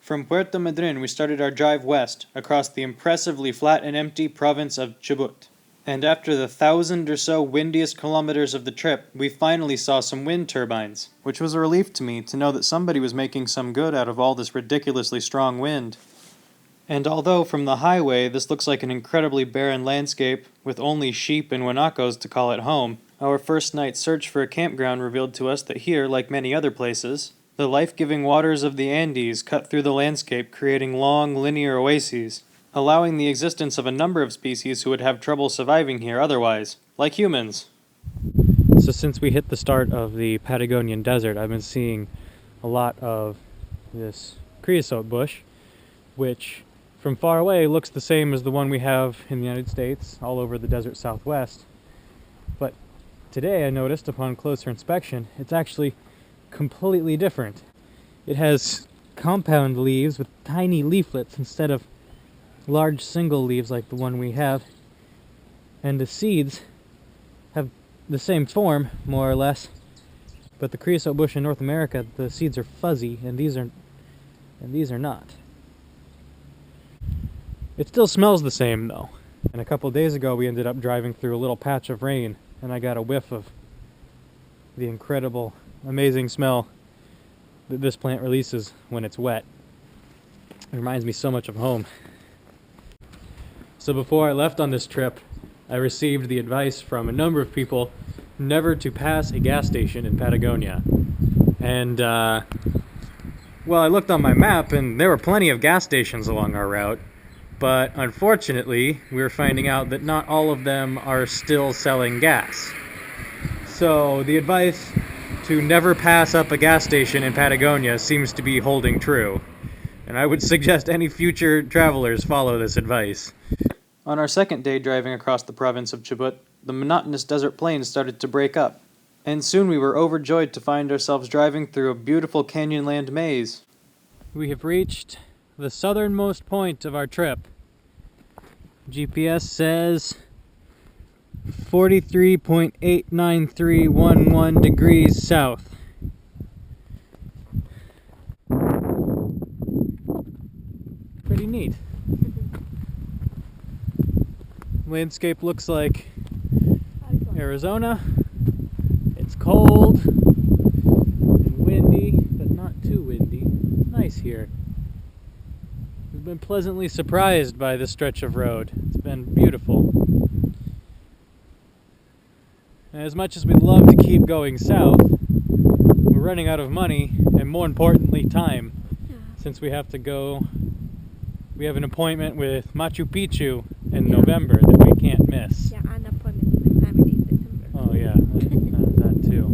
From Puerto Madryn, we started our drive west, across the impressively flat and empty province of Chubut. And after the 1,000 or so windiest kilometers of the trip, we finally saw some wind turbines, which was a relief to me to know that somebody was making some good out of all this ridiculously strong wind. And although from the highway this looks like an incredibly barren landscape, with only sheep and guanacos to call it home, our first night's search for a campground revealed to us that here, like many other places, the life-giving waters of the Andes cut through the landscape, creating long, linear oases, allowing the existence of a number of species who would have trouble surviving here otherwise, like humans. So since we hit the start of the Patagonian desert, I've been seeing a lot of this creosote bush, which from far away looks the same as the one we have in the United States, all over the desert southwest. But today I noticed, upon closer inspection, it's actually completely different. It has compound leaves with tiny leaflets instead of large single leaves like the one we have, and the seeds have the same form, more or less, but the creosote bush in North America, the seeds are fuzzy, and these are not. It still smells the same though, and a couple days ago we ended up driving through a little patch of rain, and I got a whiff of the incredible, amazing smell that this plant releases when it's wet. It reminds me so much of home. So before I left on this trip, I received the advice from a number of people never to pass a gas station in Patagonia. And, well, I looked on my map and there were plenty of gas stations along our route, but unfortunately, we were finding out that not all of them are still selling gas. So the advice to never pass up a gas station in Patagonia seems to be holding true. And I would suggest any future travelers follow this advice. On our second day driving across the province of Chubut, the monotonous desert plains started to break up, and soon we were overjoyed to find ourselves driving through a beautiful canyonland maze. We have reached the southernmost point of our trip. GPS says 43.89311 degrees south. Pretty neat. Landscape looks like Arizona. It's cold and windy, but not too windy. It's nice here. We've been pleasantly surprised by this stretch of road. It's been beautiful. And as much as we'd love to keep going south, we're running out of money and, more importantly, time, since we have an appointment with Machu Picchu in November that we can't miss. Yeah, an appointment with my family in December. Oh yeah, that too.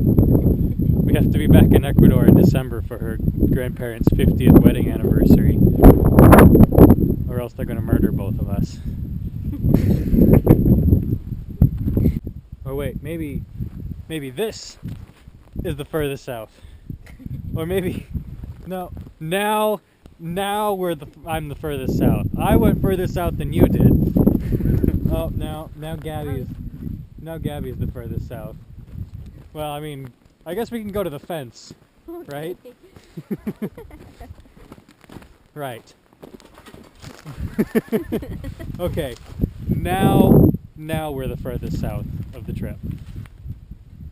We have to be back in Ecuador in December for her grandparents' 50th wedding anniversary, or else they're going to murder both of us. Or wait, maybe this is the furthest south. Or maybe, no, now I'm the furthest south. I went further south than you did. Oh, now Gabby's the furthest south. Well, I mean, I guess we can go to the fence, right? Right. Okay, now we're the furthest south of the trip.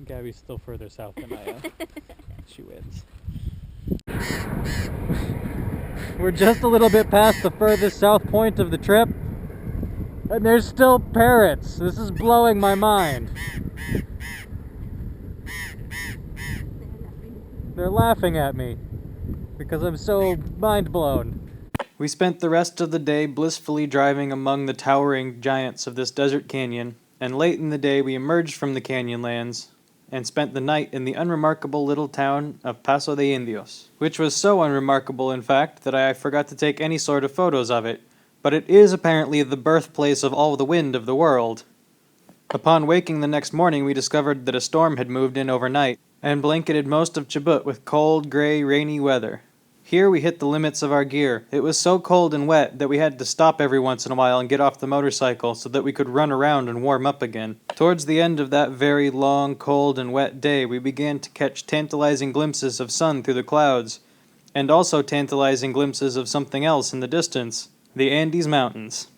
Gabby's still further south than I am. She wins. We're just a little bit past the furthest south point of the trip, and there's still parrots. This is blowing my mind. They're laughing at me because I'm so mind blown. We spent the rest of the day blissfully driving among the towering giants of this desert canyon, and late in the day we emerged from the canyonlands and spent the night in the unremarkable little town of Paso de Indios, which was so unremarkable, in fact, that I forgot to take any sort of photos of it, but it is apparently the birthplace of all the wind of the world. Upon waking the next morning, we discovered that a storm had moved in overnight and blanketed most of Chubut with cold, gray, rainy weather. Here we hit the limits of our gear. It was so cold and wet that we had to stop every once in a while and get off the motorcycle so that we could run around and warm up again. Towards the end of that very long, cold, and wet day, we began to catch tantalizing glimpses of sun through the clouds, and also tantalizing glimpses of something else in the distance, the Andes Mountains.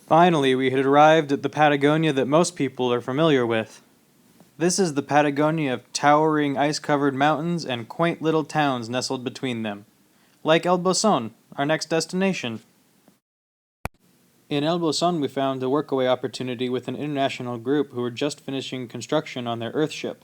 Finally, we had arrived at the Patagonia that most people are familiar with. This is the Patagonia of towering ice-covered mountains and quaint little towns nestled between them. Like El Bolson, our next destination. In El Bolson, we found a workaway opportunity with an international group who were just finishing construction on their Earthship.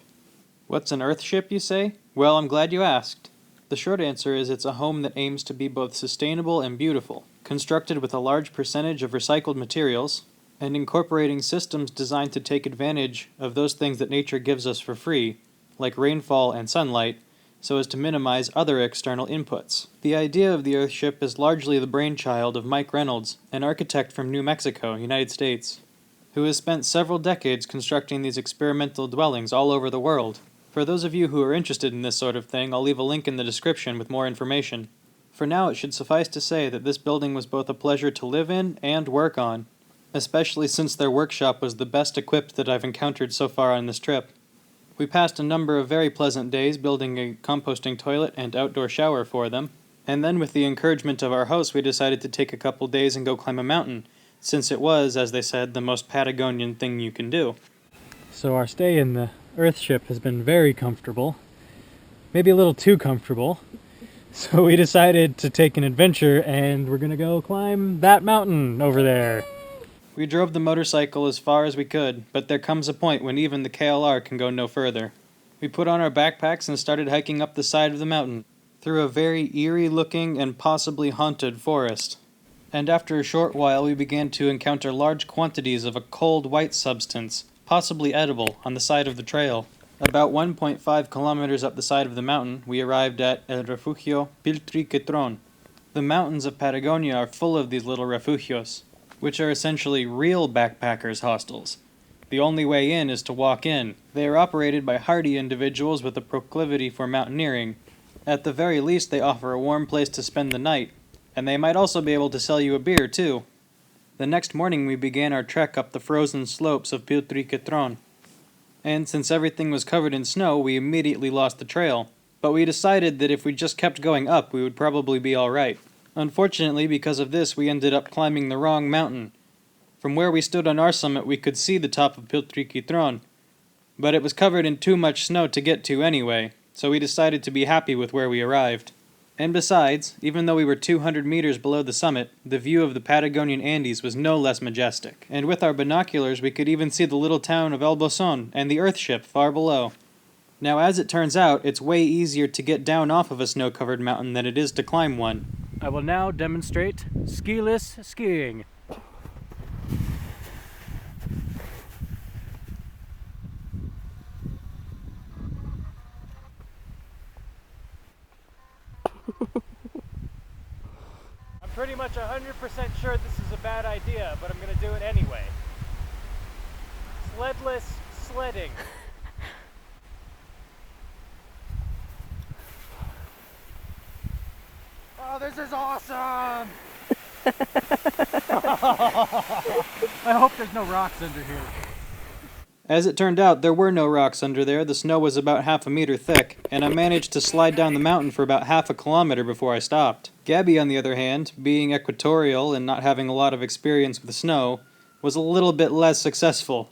What's an Earthship, you say? Well, I'm glad you asked. The short answer is it's a home that aims to be both sustainable and beautiful, constructed with a large percentage of recycled materials, and incorporating systems designed to take advantage of those things that nature gives us for free, like rainfall and sunlight, so as to minimize other external inputs. The idea of the Earthship is largely the brainchild of Mike Reynolds, an architect from New Mexico, United States, who has spent several decades constructing these experimental dwellings all over the world. For those of you who are interested in this sort of thing, I'll leave a link in the description with more information. For now, it should suffice to say that this building was both a pleasure to live in and work on, especially since their workshop was the best equipped that I've encountered so far on this trip. We passed a number of very pleasant days building a composting toilet and outdoor shower for them, and then with the encouragement of our hosts we decided to take a couple days and go climb a mountain, since it was, as they said, the most Patagonian thing you can do. So our stay in the Earthship has been very comfortable, maybe a little too comfortable, so we decided to take an adventure and we're gonna go climb that mountain over there. We drove the motorcycle as far as we could, but there comes a point when even the KLR can go no further. We put on our backpacks and started hiking up the side of the mountain, through a very eerie-looking and possibly haunted forest. And after a short while we began to encounter large quantities of a cold white substance, possibly edible, on the side of the trail. About 1.5 kilometers up the side of the mountain, we arrived at El Refugio Piltriquetron. The mountains of Patagonia are full of these little refugios, which are essentially real backpackers' hostels. The only way in is to walk in. They are operated by hardy individuals with a proclivity for mountaineering. At the very least, they offer a warm place to spend the night, and they might also be able to sell you a beer, too. The next morning we began our trek up the frozen slopes of Piltriquetron, and since everything was covered in snow, we immediately lost the trail. But we decided that if we just kept going up, we would probably be alright. Unfortunately, because of this, we ended up climbing the wrong mountain. From where we stood on our summit, we could see the top of Piltriquetron, but it was covered in too much snow to get to anyway, so we decided to be happy with where we arrived. And besides, even though we were 200 meters below the summit, the view of the Patagonian Andes was no less majestic. And with our binoculars, we could even see the little town of El Bolson and the Earthship far below. Now, as it turns out, it's way easier to get down off of a snow-covered mountain than it is to climb one. I will now demonstrate ski-less skiing. I'm pretty much 100% sure this is a bad idea, but I'm going to do it anyway. Sledless sledding. Oh, this is awesome! I hope there's no rocks under here. As it turned out, there were no rocks under there. The snow was about half a meter thick, and I managed to slide down the mountain for about half a kilometer before I stopped. Gabby, on the other hand, being equatorial and not having a lot of experience with snow, was a little bit less successful.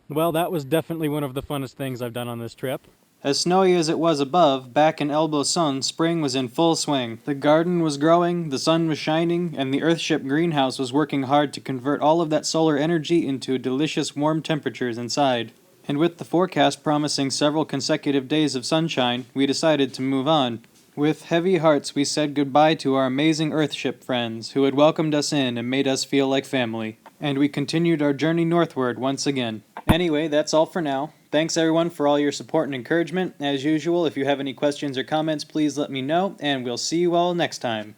Well, that was definitely one of the funnest things I've done on this trip. As snowy as it was above, back in El Bolson, spring was in full swing. The garden was growing, the sun was shining, and the Earthship greenhouse was working hard to convert all of that solar energy into delicious warm temperatures inside. And with the forecast promising several consecutive days of sunshine, we decided to move on. With heavy hearts, we said goodbye to our amazing Earthship friends, who had welcomed us in and made us feel like family. And we continued our journey northward once again. Anyway, that's all for now. Thanks everyone for all your support and encouragement. As usual, if you have any questions or comments, please let me know, and we'll see you all next time.